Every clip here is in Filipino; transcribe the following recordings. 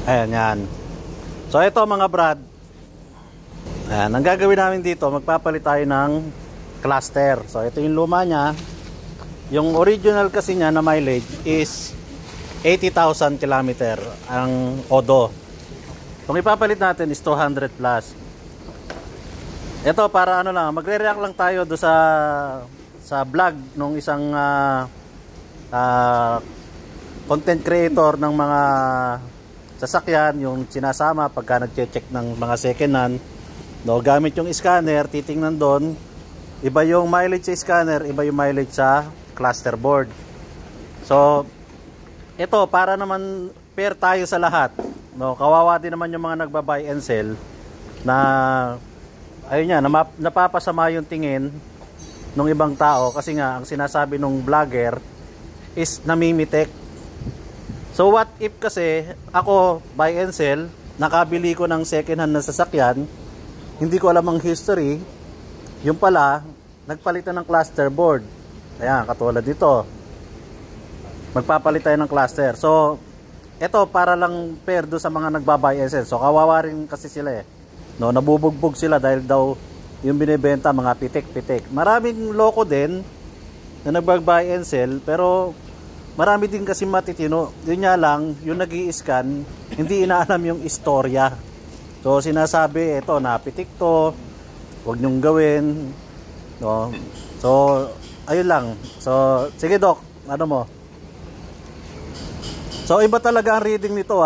Ayan yan. So ito mga brad, ayan, ang gagawin namin dito, magpapalit tayo ng cluster. So ito yung luma nya. Yung original kasi nya na mileage is 80,000 km ang odo. Kung ipapalit natin is 200 plus. Ito para ano lang, magre-react lang tayo do sa vlog nung isang content creator ng mga sasakyan, yung sinasama pagka nagche-check ng mga second hand, no, gamit yung scanner, titingnan doon, iba yung mileage sa scanner, iba yung mileage sa cluster board. So ito para naman fair tayo sa lahat, no, kawawa din naman yung mga nagba-buy and sell na ayun nga, napapasama yung tingin ng ibang tao kasi nga ang sinasabi ng vlogger is namimitek. So what if kasi ako buy and sell, nakabili ko ng second hand na sasakyan, hindi ko alam ang history, yung pala nagpalitan ng cluster board. Ayan, katulad dito, magpapalit tayo ng cluster. So ito para lang fair do sa mga nagba-buy and sell. So kawawa rin kasi sila no, nabubugbog sila dahil daw yung binibenta mga pitik-pitik. Maraming loko din na nag-buy and sell, pero marami din kasi matitino. Yun nga lang, yung nag-i-scan, hindi inaalam yung istorya. So sinasabi, ito napitik to, huwag nyong gawin, no? So ayun lang. So sige Doc, ano mo? So iba talaga ang reading nito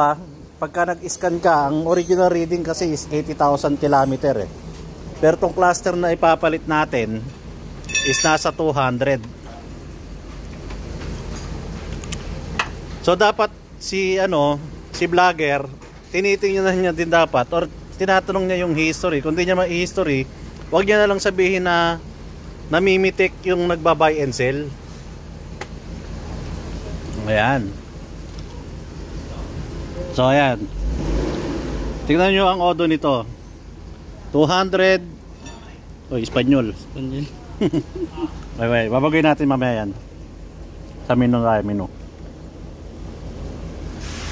pagka nag-scan ka. Ang original reading kasi is 80,000 km pero tong cluster na ipapalit natin is nasa 200. So dapat si vlogger, tinitingnan niya din dapat, or tinatanong niya yung history. Kung di niya ma-history, wag niya na lang sabihin na namimitik yung nagba-buy and sell. Ayan. So ayan, tingnan nyo ang odo nito, 200. Espanyol. Wait, babagay natin mamaya yan sa menu tayo, menu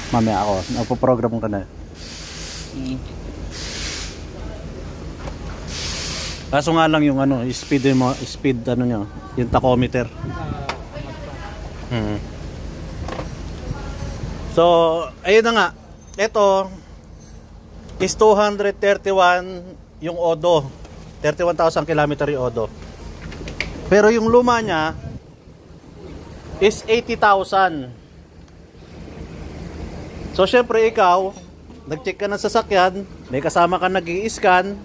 mamaya. Ako nagpo-program ka na. Kaso nga lang yung speed nyo, yung tachometer. So ayun na nga, ito is 231 yung odo, 31,000 km yung odo, pero yung luma nya is 80,000. So syempre ikaw nag-check ka ng sasakyan, may kasama ka nag-i-scan,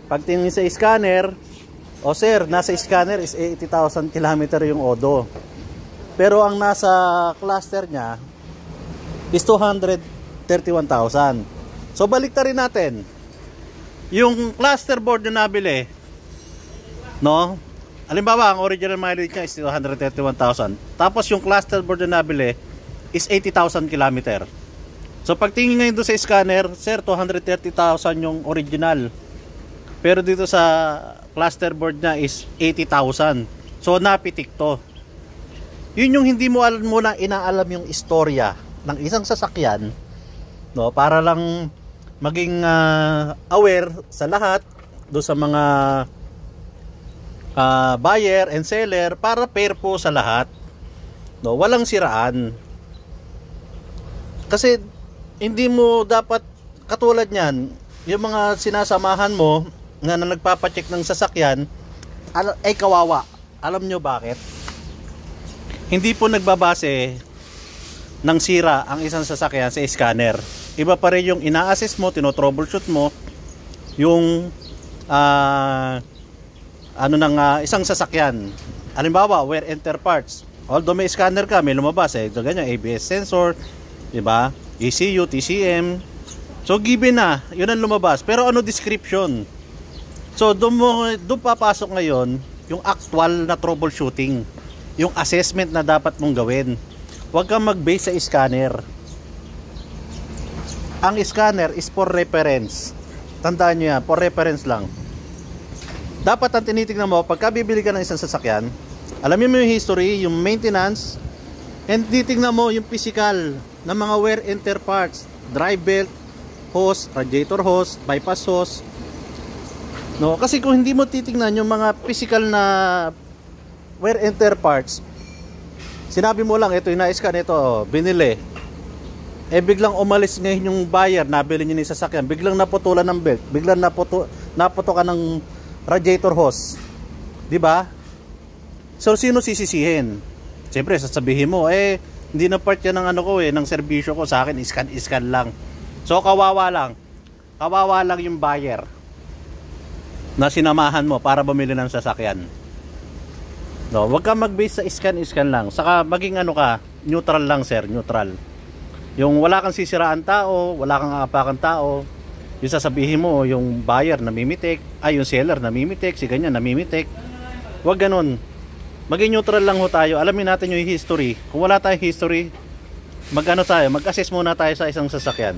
pagtingin sa scanner, sir, nasa scanner is 80,000 km yung odo, pero ang nasa cluster nya is 231,000. So baliktarin natin. Yung cluster board na nabili, no? Halimbawa, ang original mileage niya is 231,000. Tapos yung cluster board na nabili is 80,000 km. So pagtingin ngayon doon sa scanner, sir, 230,000 yung original. Pero dito sa cluster board niya is 80,000. So napitik to. Yun yung hindi mo muna inaalam yung istorya ng isang sasakyan, no, para lang maging aware sa lahat do sa mga buyer and seller, para fair po sa lahat, no, walang siraan. Kasi hindi mo dapat katulad niyan, yung mga sinasamahan mo na nagpapacheck ng sasakyan ay kawawa. Alam nyo bakit? Hindi po nagbabase ng sira ang isang sasakyan sa scanner. Iba pa rin yung ina-assess mo, tino-troubleshoot mo yung isang sasakyan. Halimbawa, wear and tear parts. Although may scanner ka, may lumabas ito ganyan, ABS sensor, diba? ECU, TCM. So given na, yun ang lumabas. Pero ano description? So doon papasok ngayon yung actual na troubleshooting, yung assessment na dapat mong gawin. Huwag kang mag-base sa scanner. Ang scanner is for reference. Tandaan nyo yan, for reference lang. Dapat ang tinitignan mo, pagka bibili ka ng isang sasakyan, alamin mo yung history, yung maintenance, and titignan mo yung physical ng mga wear and tear parts, drive belt, hose, radiator hose, bypass hose. No, kasi kung hindi mo titingnan yung mga physical na wear and tear parts, sinabi mo lang ito, ina-scan ito, binili. Eh biglang umalis ngayon yung buyer, nabili niya ng sasakyan, biglang naputulan ng belt, biglang naputukan ng radiator hose. 'Di ba? So sino sisisihin? Siyempre sasabihin mo, hindi na part yan ng ano ko ng serbisyo ko, sa akin scan lang. So kawawa lang yung buyer na sinamahan mo para bumili ng sasakyan. No, wag ka mag-base sa scan lang. Saka maging neutral lang, sir, neutral. Yung wala kang sisiraan tao, wala kang aapakan tao. Yung sasabihin mo, yung buyer namimitik, yung seller namimitik, si ganyan namimitik. Wag ganun. Maging neutral lang ho tayo. Alamin natin yung history. Kung wala tayong history, mag-assess muna tayo sa isang sasakyan.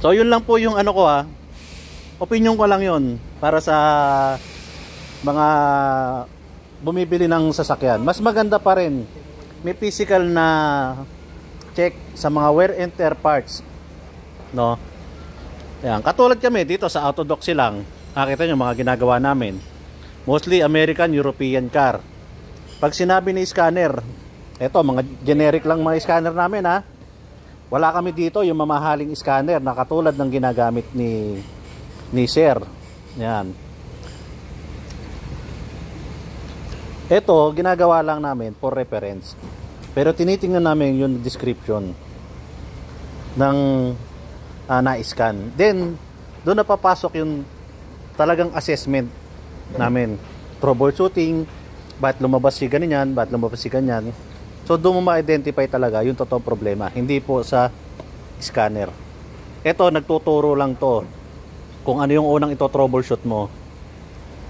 So yun lang po yung opinion ko lang yun para sa mga bumibili ng sasakyan. Mas maganda pa rin may physical na check sa mga wear and tear parts, no? Yan, katulad kami dito sa Autodoxy lang, nakita nyo mga ginagawa namin, mostly American, European car. Pag sinabi ni scanner, eto mga generic lang mga scanner namin wala kami dito yung mamahaling scanner na katulad ng ginagamit ni Sir. Yan. Ito, ginagawa lang namin for reference. Pero tinitingnan namin yung description ng na-scan. Then, doon na papasok yung talagang assessment namin. Troubleshooting, bakit lumabas si ganyan, bakit lumabas si ganyan. So, doon mo ma-identify talaga yung totoong problema. Hindi po sa scanner. Ito, nagtuturo lang to kung ano yung unang ito troubleshoot mo,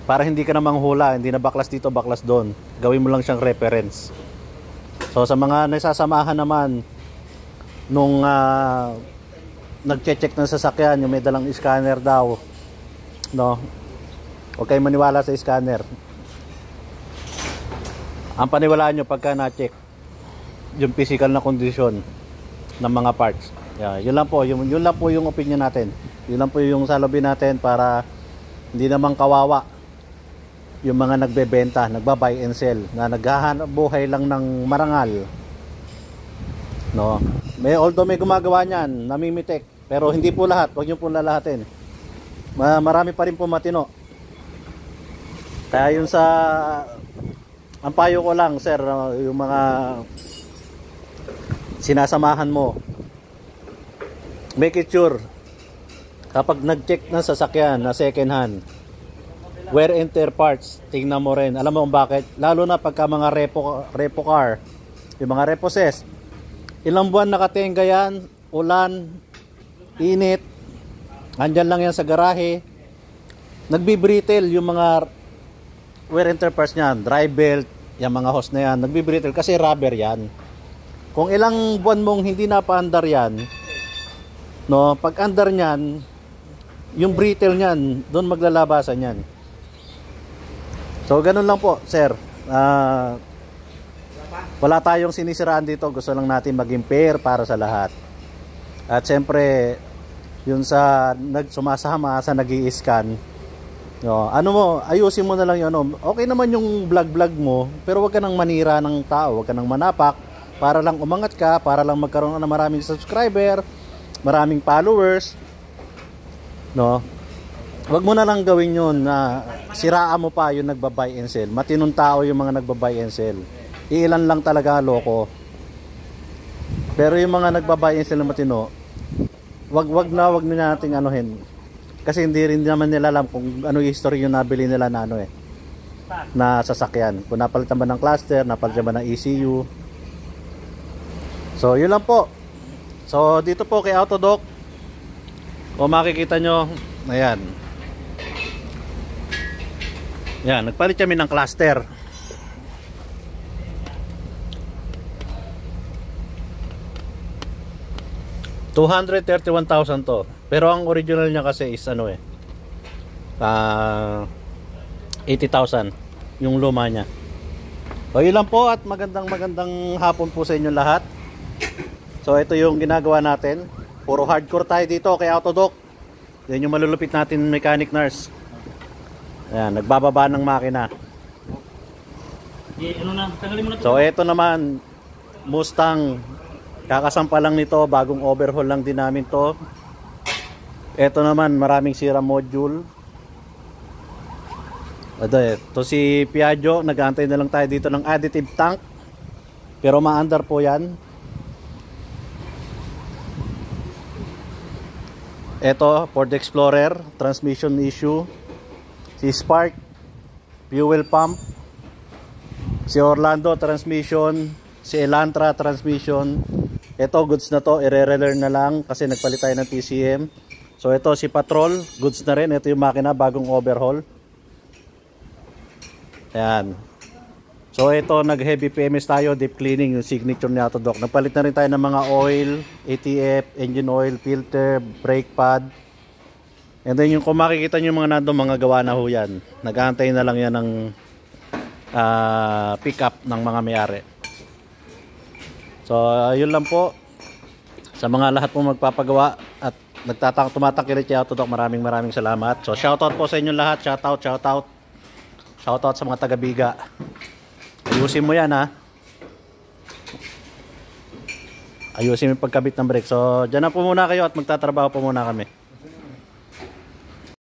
para hindi ka na manghula, hindi na baklas dito, baklas doon. Gawin mo lang siyang reference. So sa mga nagsasamahan naman nung nagche-check ng sasakyan, yung may dalang scanner daw, no, huwag kayong maniwala sa scanner. Ang paniwalaan nyo pagka na-check yung physical na kondisyon ng mga parts. Yun lang po yung opinion natin. Yun lang po yung salubin natin para hindi naman kawawa yung mga nagbebenta, nagba-buy and sell, na naghahanap buhay lang ng marangal. No? Although may gumagawa niyan, namimitik, pero hindi po lahat, huwag niyo po lalahatin. Marami pa rin po matino. Kaya yun ang payo ko lang, sir, yung mga sinasamahan mo, make it sure kapag nag-check ng sasakyan na second hand, wear and tear parts, tingnan mo rin. Alam mo kung bakit? Lalo na pagka mga repo car, yung mga reposes, ilang buwan nakatenga yan, ulan, init, andyan lang yan sa garahe, nagbibrittle yung mga wear and tear parts niyan, drive belt, yung mga hose na yan, nagbibrittle kasi rubber yan. Kung ilang buwan mong hindi napaandar yan, no, pag andar niyan, yung brittle niyan, doon maglalabasan yan. So ganun lang po, sir. Wala tayong sinisiraan dito, gusto lang natin maging fair para sa lahat. At siyempre, yun sa sumasama sa nag-i-scan, no, ayusin mo na lang yun. Okay naman yung vlog mo, pero wag ka nang manira ng tao, wag ka nang manapak para lang umangat ka, para lang magkaroon ng maraming subscriber, maraming followers, no. Wag mo na lang gawin yun na siraan mo pa yung nagba-buy and sell. Matinong tao yung mga nagba-buy and sell. Ilan lang talaga loko. Pero yung mga nagba-buy and sell na matino, wag na nating anuhin. Kasi hindi rin naman nila alam kung ano yung history yung nabili nila na na sasakyan. Kung napalitan ba ng cluster, napalitan ba ng ECU. So yun lang po. So dito po kay Autodoc, kung makikita nyo, ayan. Yan, nagpalit kami ng cluster. $231,000 to. Pero ang original niya kasi is 80,000 yung luma niya. So yun lang po, at magandang hapon po sa inyo lahat. So ito yung ginagawa natin. Puro hardcore tayo dito kay Autodoc. Yan yung malulupit natin mechanic nurse. Ayan, nagbababa ng makina. So ito naman, Mustang. Kakasampa lang nito, bagong overhaul lang din namin to. Ito naman, maraming sira module. Ito si Piaggio, nag-aantay na lang tayo dito ng additive tank. Pero ma-under po yan. Ito, Ford Explorer, transmission issue. Si Spark, fuel pump. Si Orlando, transmission. Si Elantra, transmission. Ito, goods na to, i-relearn na lang kasi nagpalit tayo ng TCM. So ito, si Patrol, goods na rin. Ito yung makina, bagong overhaul. Ayan. So ito, nag-heavy PMS tayo, deep cleaning, yung signature ni Autodoc. Nagpalit na rin tayo ng mga oil, ATF, engine oil, filter, brake pad. And then yung kung makikita nyo yung mga nandun, mga gawa na ho yan. Nag-aantay na lang yan ng pick up ng mga may-ari. So yun lang po. Sa mga lahat po magpapagawa at tumatangkilit si Autodoc, maraming salamat. So shoutout po sa inyo lahat, shoutout sa mga taga-Biga. Ayusin mo yan, ha. Ayusin mo yung pagkabit ng brake. So dyan na po muna kayo at magtatrabaho po muna kami.